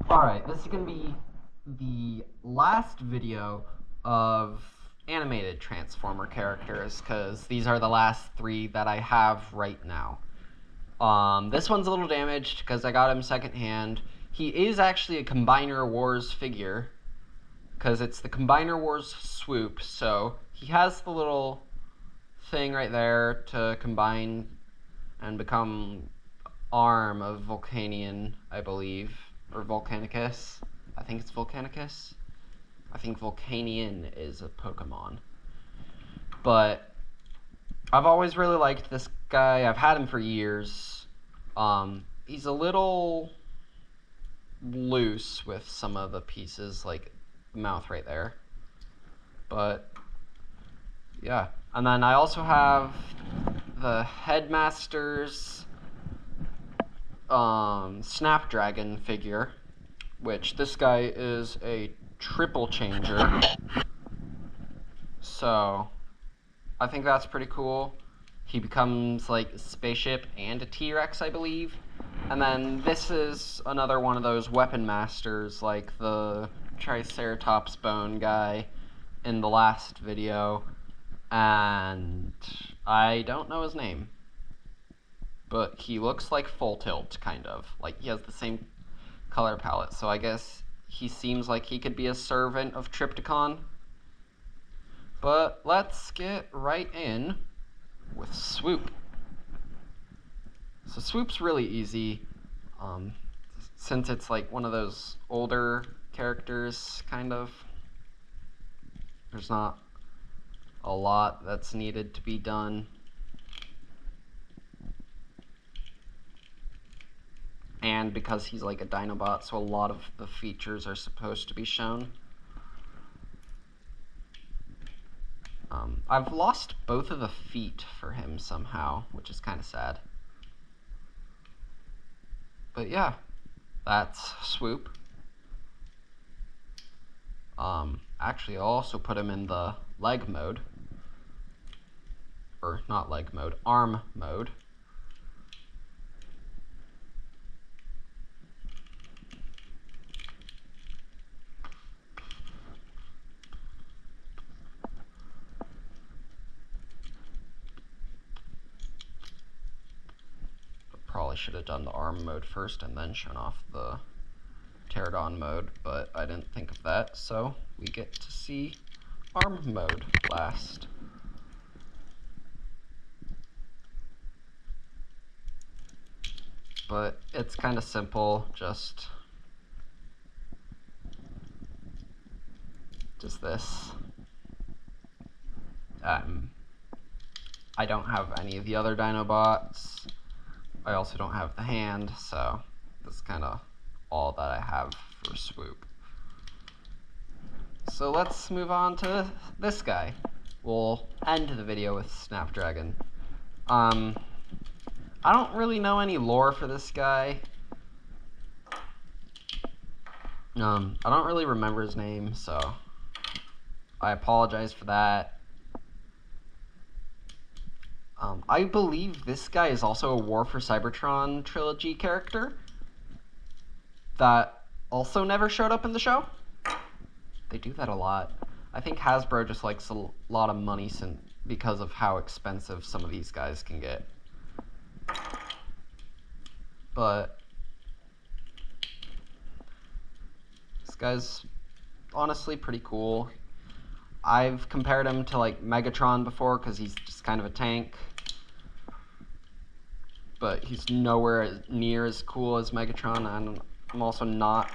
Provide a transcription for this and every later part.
Alright, this is going to be the last video of animated Transformer characters, because these are the last three that I have right now. This one's a little damaged because I got him secondhand. He is actually a Combiner Wars figure, because it's the Combiner Wars Swoop, so he has the little thing right there to combine and become arm of Volcanion, I believe. Or Volcanicus. I think it's Volcanicus. I think Volcanion is a Pokemon. But I've always really liked this guy. I've had him for years. He's a little loose with some of the pieces, like the mouth right there. But yeah. And then I also have the Headmaster's Snapdragon figure, which this guy is a triple changer, so I think that's pretty cool. He becomes like a spaceship and a T-Rex, I believe. And then this is another one of those weapon masters, like the Triceratops bone guy in the last video, and I don't know his name. But he looks like Full Tilt, kind of. Like, he has the same color palette, so I guess he seems like he could be a servant of Trypticon. But let's get right in with Swoop. So Swoop's really easy, since it's like one of those older characters, kind of. There's not a lot that's needed to be done. And because he's like a Dinobot, so a lot of the features are supposed to be shown. I've lost both of the feet for him somehow, which is kind of sad. But yeah, that's Swoop. Actually, I'll also put him in the leg mode. Or not leg mode, arm mode. Probably should have done the arm mode first and then shown off the Pterodon mode, but I didn't think of that, so we get to see arm mode last. But it's kind of simple, just this. I don't have any of the other Dinobots. I also don't have the hand, so that's kind of all that I have for Swoop. So let's move on to this guy. We'll end the video with Snapdragon. I don't really know any lore for this guy. I don't really remember his name, so I apologize for that. I believe this guy is also a War for Cybertron trilogy character that also never showed up in the show. They do that a lot. I think Hasbro just likes a lot of money because of how expensive some of these guys can get. But this guy's honestly pretty cool. I've compared him to like Megatron before because he's just kind of a tank. But he's nowhere near as cool as Megatron, and I'm also not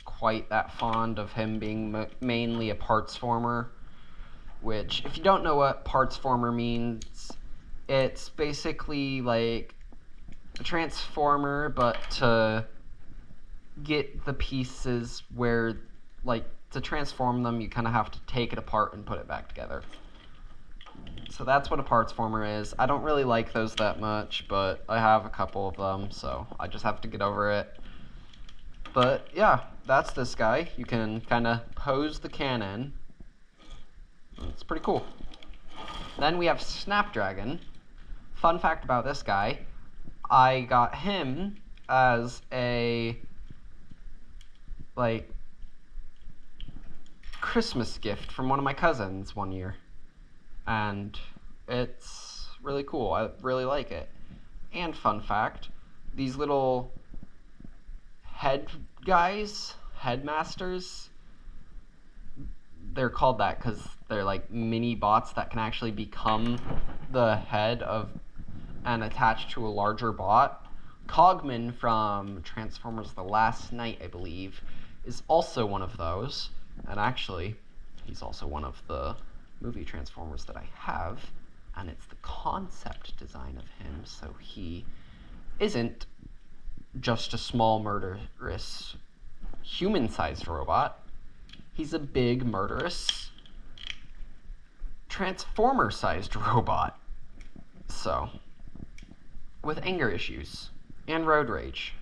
quite that fond of him being mainly a parts former, which, if you don't know what parts former means, it's basically like a transformer, but to get the pieces where, like, to transform them, you kind of have to take it apart and put it back together. So that's what a parts former is. I don't really like those that much, but I have a couple of them, so I just have to get over it. But yeah, that's this guy. You can kind of pose the cannon. It's pretty cool. Then we have Snapdragon. Fun fact about this guy, I got him as a like Christmas gift from one of my cousins one year, and it's really cool. I really like it. And fun fact, these little headmasters, they're called that because they're like mini bots that can actually become the head of and attach to a larger bot. Cogman from Transformers The Last Night, I believe, is also one of those. And actually, he's also one of the movie Transformers that I have. And it's the concept design of him, so he isn't just a small murderous human-sized robot. He's a big murderous Transformer-sized robot. So, with anger issues and road rage.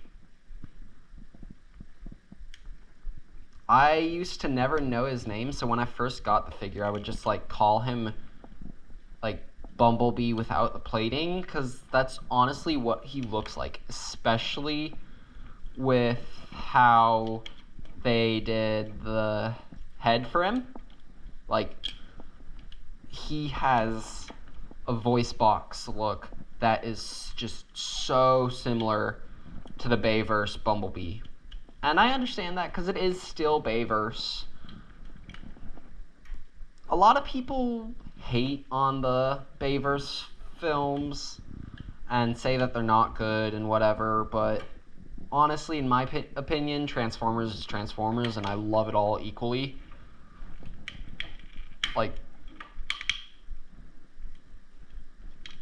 I used to never know his name, so when I first got the figure, I would just like call him like Bumblebee without the plating, because that's honestly what he looks like, especially with how they did the head for him. Like, he has a voice box look that is just so similar to the Bayverse Bumblebee. And I understand that because it is still Bayverse. A lot of people hate on the Bayverse films and say that they're not good and whatever, but honestly, in my opinion, Transformers is Transformers, and I love it all equally. Like,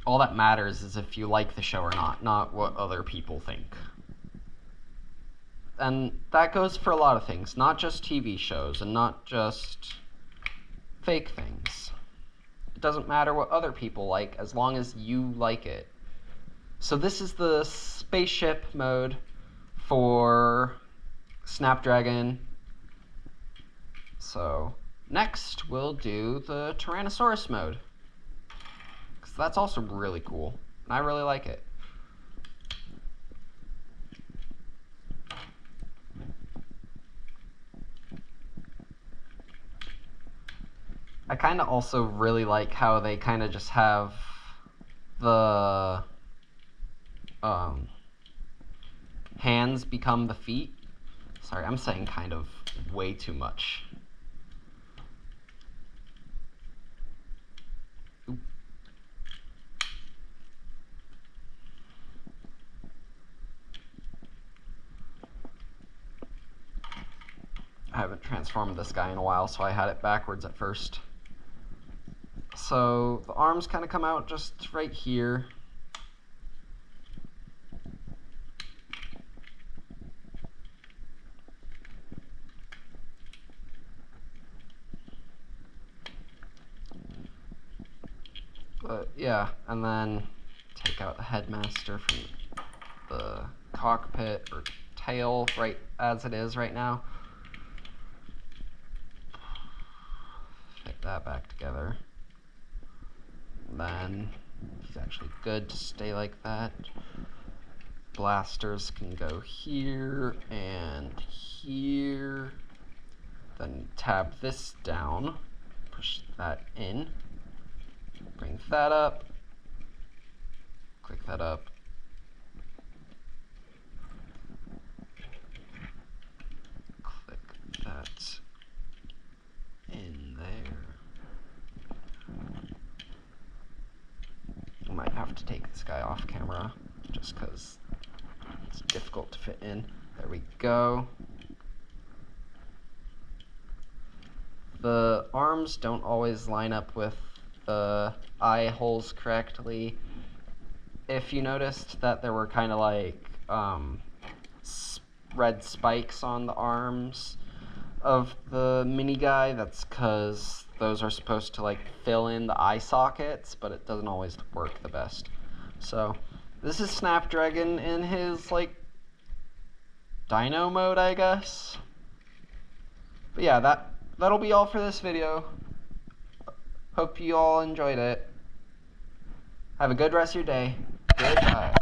all that matters is if you like the show or not what other people think. And that goes for a lot of things, not just TV shows and not just fake things. It doesn't matter what other people like as long as you like it. So this is the spaceship mode for Snapdragon. So next we'll do the Tyrannosaurus mode, because that's also really cool and I really like it. I kind of also really like how they kind of just have the hands become the feet. Sorry, I'm saying kind of way too much. Oop. I haven't transformed this guy in a while, so I had it backwards at first. So the arms kind of come out just right here. But yeah, and then take out the headmaster from the cockpit or tail right as it is right now. Fit that back together. Then he's actually good to stay like that. Blasters can go here and here. Then tab this down, push that in, bring that up, click that up, click that in there. I might have to take this guy off camera just because it's difficult to fit in. There we go. The arms don't always line up with the eye holes correctly. If you noticed that there were kind of like red spikes on the arms of the mini guy, that's because those are supposed to like fill in the eye sockets, but it doesn't always work the best. So this is Snapdragon in his like dino mode, I guess. But yeah, that'll be all for this video. Hope you all enjoyed it. Have a good rest of your day. Goodbye.